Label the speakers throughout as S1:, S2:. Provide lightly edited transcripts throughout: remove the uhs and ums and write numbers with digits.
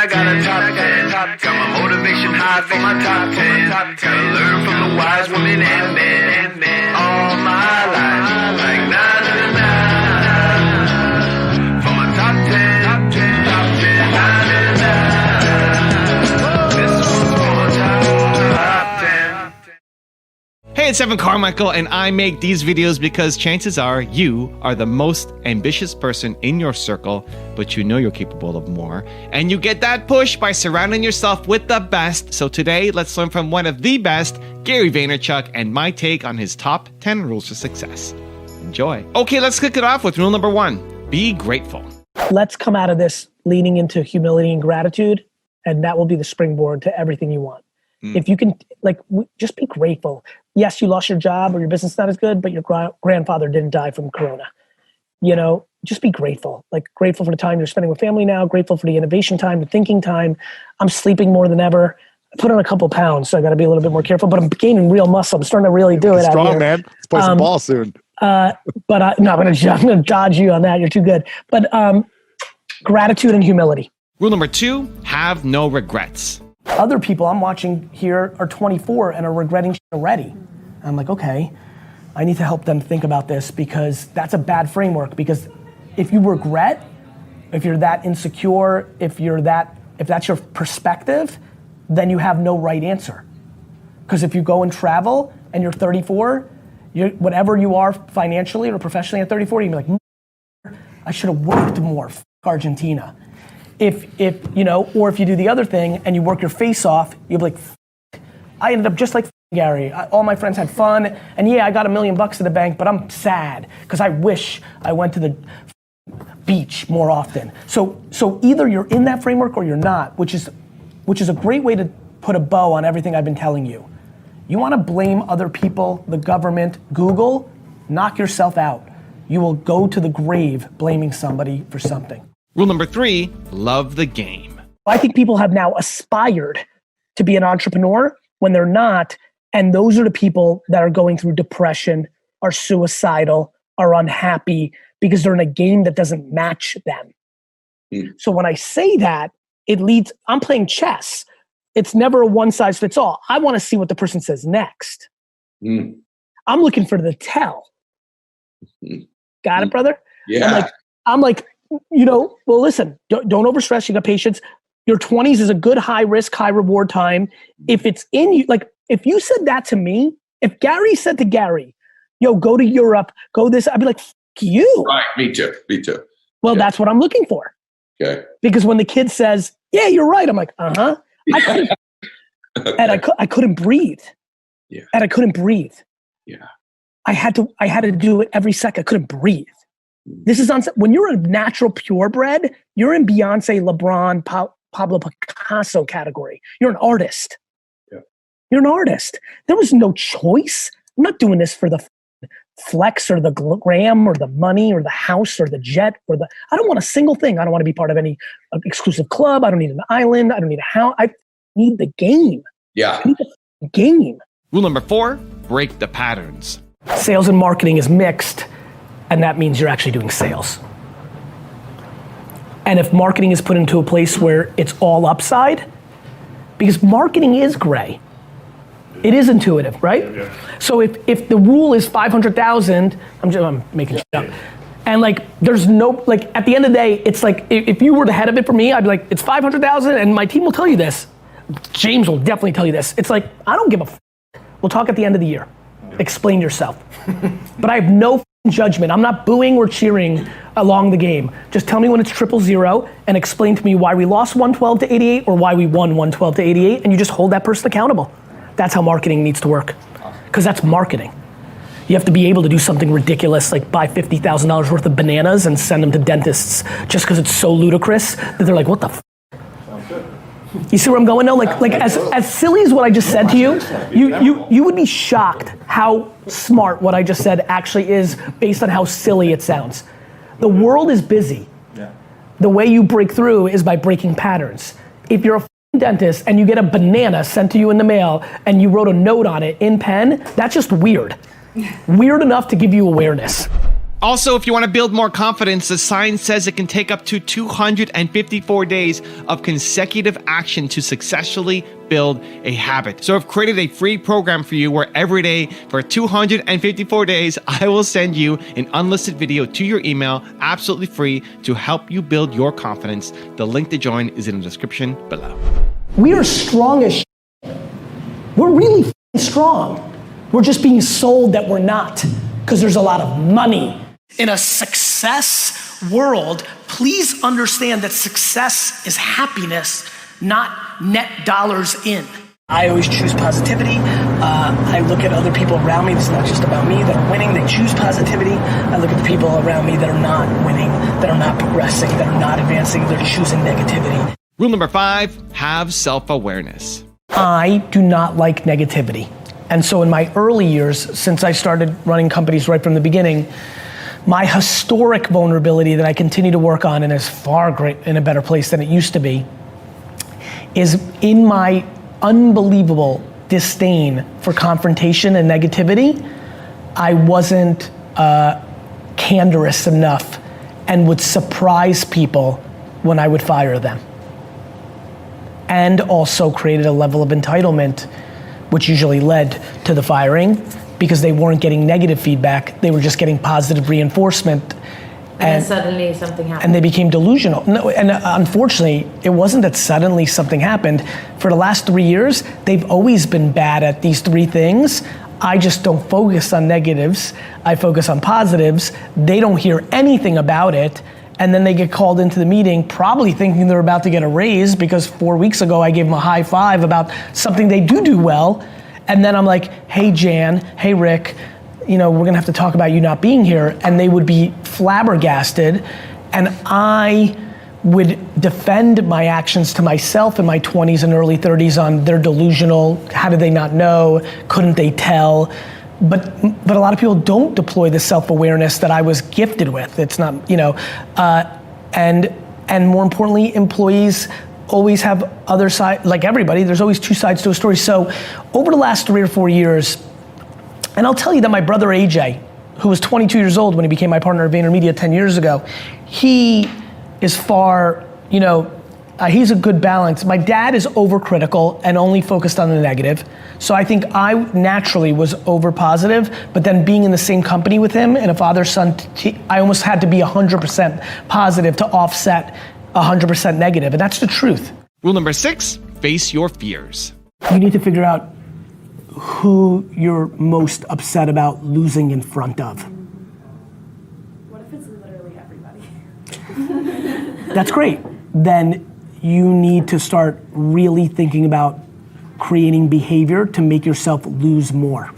S1: I got a top 10. Got my motivation high for my top 10. Gotta learn from the wise women and men. All my life, like na na na na. For my top 10, top 10, top 10, na na na. This one's for my top 10.
S2: Hey, it's Evan Carmichael, and I make these videos because chances are you are the most ambitious person in your circle, but you know you're capable of more. And you get that push by surrounding yourself with the best. So today, let's learn from one of the best, Gary Vaynerchuk, and my take on his top 10 rules for success. Enjoy. Okay, let's kick it off with rule number 1. Be grateful.
S3: Let's come out of this leaning into humility and gratitude, and that will be the springboard to everything you want. If you can, just be grateful. Yes, you lost your job or your business is not as good, but your grandfather didn't die from Corona. You know, just be grateful. Grateful for the time you're spending with family now, grateful for the innovation time, the thinking time. I'm sleeping more than ever. I put on a couple pounds, so I got to be a little bit more careful, but I'm gaining real muscle. I'm starting to really do it.
S4: Strong,
S3: out here.
S4: man. Let's play some ball soon.
S3: I'm going to dodge you on that. You're too good. But gratitude and humility.
S2: Rule number 2, have no regrets.
S3: Other people I'm watching here are 24 and are regretting shit already. I'm like, okay, I need to help them think about this because that's a bad framework. Because if you regret, if you're that insecure, if that's your perspective, then you have no right answer. Because if you go and travel and you're 34, whatever you are financially or professionally at 34, you're like, I should have worked more, f*** Argentina. If you know, or if you do the other thing and you work your face off, you'll be like, I ended up just like Gary. All my friends had fun, and yeah, I got $1 million in the bank, but I'm sad because I wish I went to the beach more often. So either you're in that framework or you're not, which is a great way to put a bow on everything I've been telling you. You want to blame other people, the government, Google, knock yourself out. You will go to the grave blaming somebody for something.
S2: Rule number 3, love the game.
S3: I think people have now aspired to be an entrepreneur when they're not, and those are the people that are going through depression, are suicidal, are unhappy because they're in a game that doesn't match them. So when I say that, it leads, I'm playing chess. It's never a one size fits all. I want to see what the person says next. I'm looking for the tell. Got it, brother?
S5: Yeah.
S3: I'm like, you know, well, listen, don't overstress. You got patience. Your 20s is a good high risk, high reward time. If it's in you, if you said that to me, if Gary said to Gary, yo, go to Europe, go this, I'd be like, f you.
S5: Right, me too.
S3: Well, that's what I'm looking for.
S5: Okay.
S3: Because when the kid says, yeah, you're right, I'm like, I couldn't, and I couldn't breathe.
S5: Yeah.
S3: And I couldn't breathe.
S5: Yeah.
S3: I had to do it every second. I couldn't breathe. This is when you're a natural purebred, you're in Beyonce, LeBron, Pablo Picasso category. You're an artist.
S5: Yeah.
S3: You're an artist. There was no choice. I'm not doing this for the flex or the gram or the money or the house or the jet I don't want a single thing. I don't want to be part of any exclusive club. I don't need an island. I don't need a house. I need the game.
S5: Yeah.
S3: I need the game.
S2: Rule number 4, break the patterns.
S3: Sales and marketing is mixed. And that means you're actually doing sales. And if marketing is put into a place where it's all upside, because marketing is gray. It is intuitive, right? Okay. So if the rule is 500,000, I'm making shit up. And there's no, at the end of the day, it's if you were the head of it for me, I'd be like, it's 500,000 and my team will tell you this. James will definitely tell you this. It's I don't give a We'll talk at the end of the year. Explain yourself. But I have no judgment. I'm not booing or cheering along the game. Just tell me when it's 000 and explain to me why we lost 112 to 88 or why we won 112 to 88, and you just hold that person accountable. That's how marketing needs to work. Because that's marketing. You have to be able to do something ridiculous like buy $50,000 worth of bananas and send them to dentists just because it's so ludicrous that they're like, what the f? You see where I'm going now? As silly as what I just said to you, you would be shocked how smart what I just said actually is based on how silly it sounds. The world is busy. Yeah. The way you break through is by breaking patterns. If you're a dentist and you get a banana sent to you in the mail and you wrote a note on it in pen, that's just weird. Weird enough to give you awareness.
S2: Also, if you want to build more confidence, the science says it can take up to 254 days of consecutive action to successfully build a habit. So I've created a free program for you where every day for 254 days, I will send you an unlisted video to your email, absolutely free, to help you build your confidence. The link to join is in the description below.
S3: We are strong as shit. We're really f***ing strong. We're just being sold that we're not because there's a lot of money. In a success world, please understand that success is happiness, not net dollars in. I always choose positivity. I look at other people around me. This is not just about me that are winning. They choose positivity. I look at the people around me that are not winning, that are not progressing, that are not advancing. They're choosing negativity.
S2: Rule number 5, have self-awareness.
S3: I do not like negativity. And so in my early years, since I started running companies right from the beginning, my historic vulnerability that I continue to work on and is far great in a better place than it used to be is in my unbelievable disdain for confrontation and negativity. I wasn't candorous enough and would surprise people when I would fire them. And also created a level of entitlement, which usually led to the firing, because they weren't getting negative feedback, they were just getting positive reinforcement.
S4: And then suddenly something happened.
S3: And they became delusional. No, and unfortunately, it wasn't that suddenly something happened. For the last 3 years, they've always been bad at these 3 things. I just don't focus on negatives, I focus on positives. They don't hear anything about it, and then they get called into the meeting probably thinking they're about to get a raise because 4 weeks ago I gave them a high five about something they do well. And then I'm like, hey Jan, hey Rick, we're gonna have to talk about you not being here. And they would be flabbergasted. And I would defend my actions to myself in my 20s and early 30s on they're delusional, how did they not know, couldn't they tell? But a lot of people don't deploy the self-awareness that I was gifted with. It's not, and more importantly, employees always have other side, like everybody, there's always 2 sides to a story. So over the last 3 or 4 years, and I'll tell you that my brother AJ, who was 22 years old when he became my partner at VaynerMedia 10 years ago, he is far, he's a good balance. My dad is overcritical and only focused on the negative. So I think I naturally was over positive, but then being in the same company with him and a father-son, I almost had to be 100% positive to offset 100% negative, and that's the truth.
S2: Rule number 6, face your fears.
S3: You need to figure out who you're most upset about losing in front of.
S4: What if it's literally everybody?
S3: That's great. Then you need to start really thinking about creating behavior to make yourself lose more.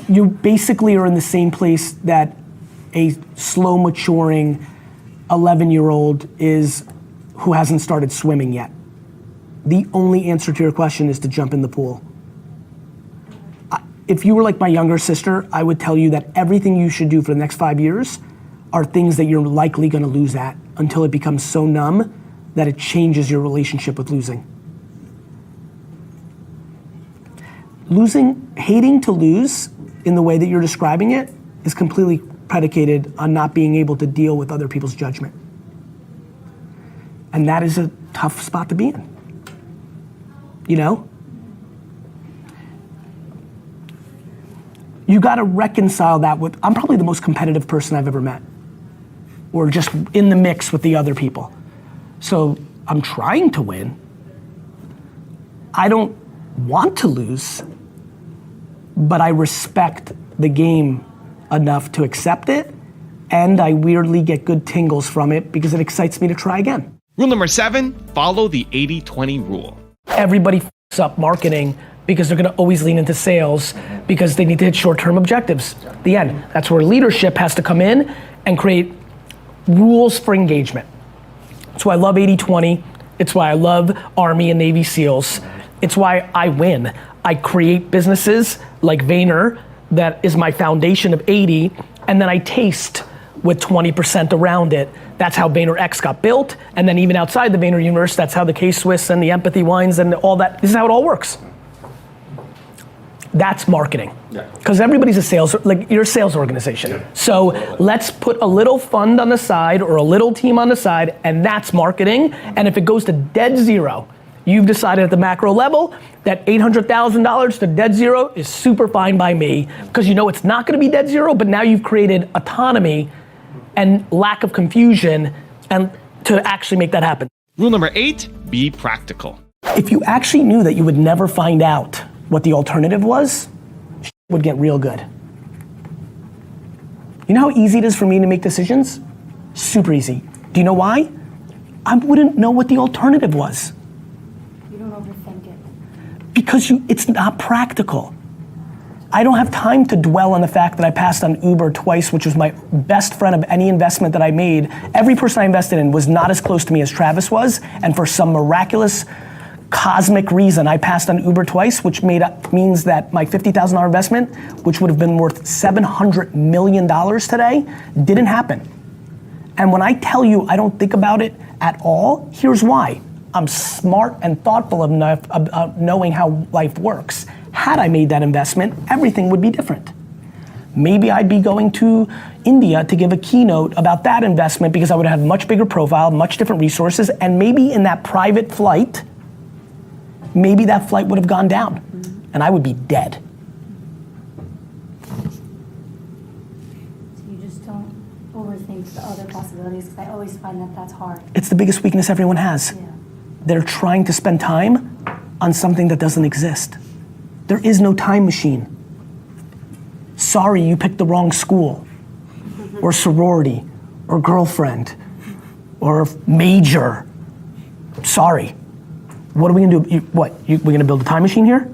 S3: You basically are in the same place that a slow maturing 11-year-old is who hasn't started swimming yet. The only answer to your question is to jump in the pool. If you were like my younger sister, I would tell you that everything you should do for the next 5 years are things that you're likely gonna lose at until it becomes so numb that it changes your relationship with losing. Hating to lose in the way that you're describing it is completely predicated on not being able to deal with other people's judgment. And that is a tough spot to be in. You gotta reconcile that with, I'm probably the most competitive person I've ever met. Or just in the mix with the other people. So I'm trying to win. I don't want to lose, but I respect the game enough to accept it, and I weirdly get good tingles from it because it excites me to try again.
S2: Rule number 7, follow the 80-20 rule.
S3: Everybody f***s up marketing because they're gonna always lean into sales because they need to hit short-term objectives. The end. That's where leadership has to come in and create rules for engagement. That's why I love 80-20. It's why I love Army and Navy SEALs. It's why I win. I create businesses like Vayner that is my foundation of 80, and then I taste with 20% around it. That's how VaynerX got built, and then even outside the Vayner universe, that's how the K-Swiss and the Empathy Wines and all that, this is how it all works. That's marketing. Because everybody's a sales, like you're a sales organization. So let's put a little fund on the side or a little team on the side, and that's marketing. And if it goes to dead zero, you've decided at the macro level that $800,000 to dead zero is super fine by me, because you know it's not gonna be dead zero, but now you've created autonomy and lack of confusion and to actually make that happen.
S2: Rule number 8, be practical.
S3: If you actually knew that you would never find out what the alternative was, would get real good. You know how easy it is for me to make decisions? Super easy. Do you know why? I wouldn't know what the alternative was.
S4: You don't overthink it.
S3: Because it's not practical. I don't have time to dwell on the fact that I passed on Uber twice, which was my best friend of any investment that I made. Every person I invested in was not as close to me as Travis was, and for some miraculous cosmic reason, I passed on Uber twice, which means that my $50,000 investment, which would have been worth $700 million today, didn't happen. And when I tell you I don't think about it at all, here's why. I'm smart and thoughtful enough about knowing how life works. Had I made that investment, everything would be different. Maybe I'd be going to India to give a keynote about that investment because I would have much bigger profile, much different resources, and maybe in that private flight, maybe that flight would have gone down and I would be dead.
S4: So you just don't overthink the other possibilities, because I always find that that's hard.
S3: It's the biggest weakness everyone has.
S4: Yeah.
S3: They're trying to spend time on something that doesn't exist. There is no time machine. Sorry, you picked the wrong school, or sorority, or girlfriend, or major. Sorry. What are we gonna do? We're gonna build a time machine here?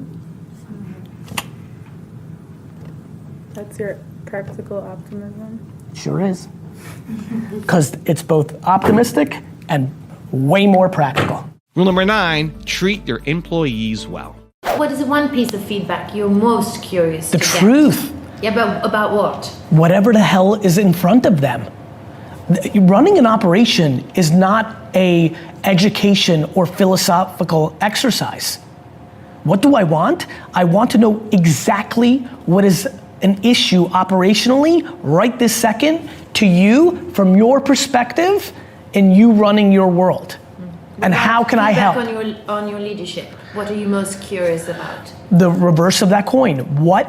S5: That's your practical optimism?
S3: Sure is. Because it's both optimistic and way more practical.
S2: Rule number 9, treat your employees well.
S6: What is the one piece of feedback you're most curious
S3: The
S6: to get?
S3: truth.
S6: Yeah, but about what?
S3: Whatever the hell is in front of them. Running an operation is not a education or philosophical exercise. What do I want? I want to know exactly what is an issue operationally right this second to you from your perspective in you running your world. And how can I help?
S6: On your leadership, what are you most curious about?
S3: The reverse of that coin. What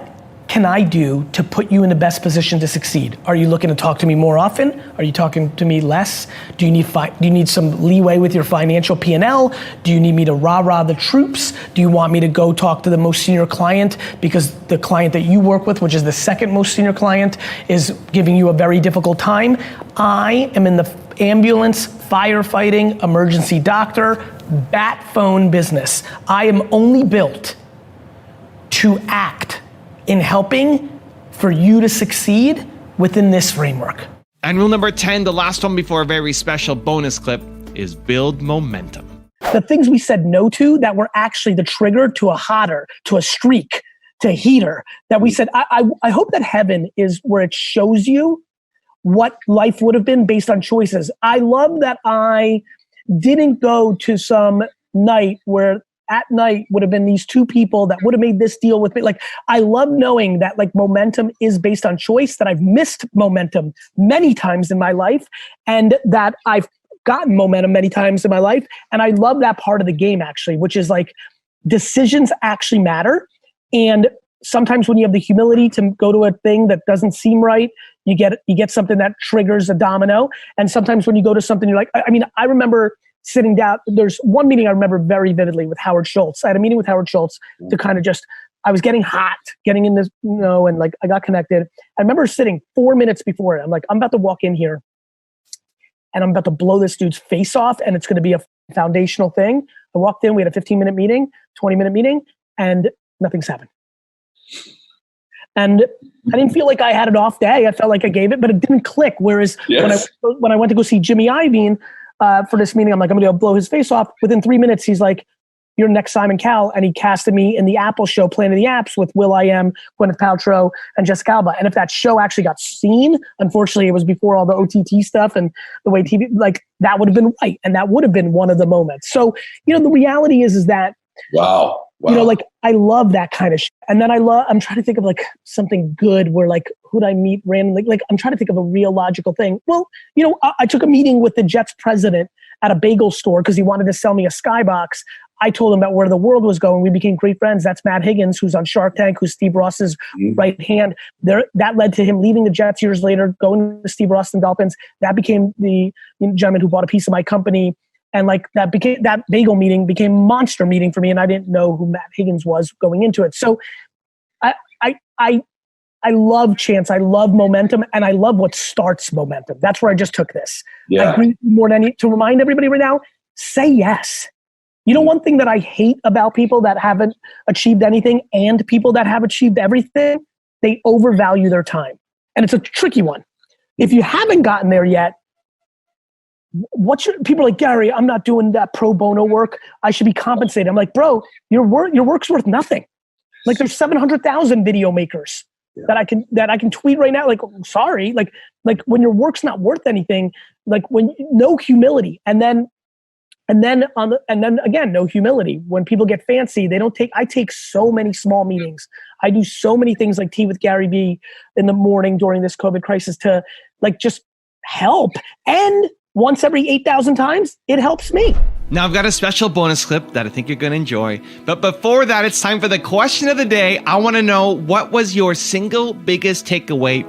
S3: can I do to put you in the best position to succeed? Are you looking to talk to me more often? Are you talking to me less? Do you need some leeway with your financial P&L? Do you need me to rah-rah the troops? Do you want me to go talk to the most senior client because the client that you work with, which is the second most senior client, is giving you a very difficult time? I am in the ambulance, firefighting, emergency doctor, bat phone business. I am only built to act in helping for you to succeed within this framework.
S2: And rule number 10, the last one before a very special bonus clip, is build momentum.
S3: The things we said no to that were actually the trigger to a hotter, to a streak, to a heater, that we said, I hope that heaven is where it shows you what life would have been based on choices. I love that I didn't go to some night where at night would have been these two people that would have made this deal with me. Like, I love knowing that like momentum is based on choice, that I've missed momentum many times in my life, and that I've gotten momentum many times in my life. And I love that part of the game actually, which is like decisions actually matter. And sometimes when you have the humility to go to a thing that doesn't seem right, you get something that triggers a domino. And sometimes when you go to something, you're like, I remember sitting down, there's one meeting I remember very vividly with Howard Schultz. I had a meeting with Howard Schultz to kind of I was getting hot, getting in this, and like I got connected. I remember sitting 4 minutes before it. I'm like, I'm about to walk in here and I'm about to blow this dude's face off, and it's going to be a foundational thing. I walked in, we had a 15-minute meeting, 20-minute meeting, and nothing's happened. And I didn't feel like I had an off day. I felt like I gave it, but it didn't click. Whereas when I went to go see Jimmy Iovine for this meeting, I'm like, I'm going to blow his face off. Within 3 minutes, he's like, you're next Simon Cowell. And he casted me in the Apple show, Planet of the Apps, with will.i.am, Gwyneth Paltrow, and Jessica Alba. And if that show actually got seen, unfortunately, it was before all the OTT stuff and the way TV, like that would have been right. And that would have been one of the moments. So, the reality is that
S7: wow, Wow.
S3: You know, like I love that kind of shit. And then I'm trying to think of like something good where like, who'd I meet randomly? Like I'm trying to think of a real logical thing. Well, you know, I took a meeting with the Jets president at a bagel store because he wanted to sell me a skybox. I told him about where the world was going. We became great friends. That's Matt Higgins, who's on Shark Tank, who's Steve Ross's right hand. That led to him leaving the Jets years later, going to Steve Ross and Dolphins. That became the gentleman who bought a piece of my company. And like that bagel meeting became a monster meeting for me. And I didn't know who Matt Higgins was going into it. So I love chance. I love momentum, and I love what starts momentum. That's where I just took this.
S7: Yeah.
S3: I agree more than to remind everybody right now, say yes. You know, one thing that I hate about people that haven't achieved anything and people that have achieved everything, they overvalue their time. And it's a tricky one. If you haven't gotten there yet, people are like, Gary, I'm not doing that pro bono work. I should be compensated. I'm like, bro, your work's worth nothing. Like there's 700,000 video makers that I can tweet right now. Like, sorry, like when your work's not worth anything, like no humility. And then again, no humility. When people get fancy, I take so many small meetings. I do so many things like Tea with Gary Vee in the morning during this COVID crisis to like just help. And once every 8,000 times, it helps me.
S2: Now I've got a special bonus clip that I think you're going to enjoy. But before that, it's time for the question of the day. I want to know, what was your single biggest takeaway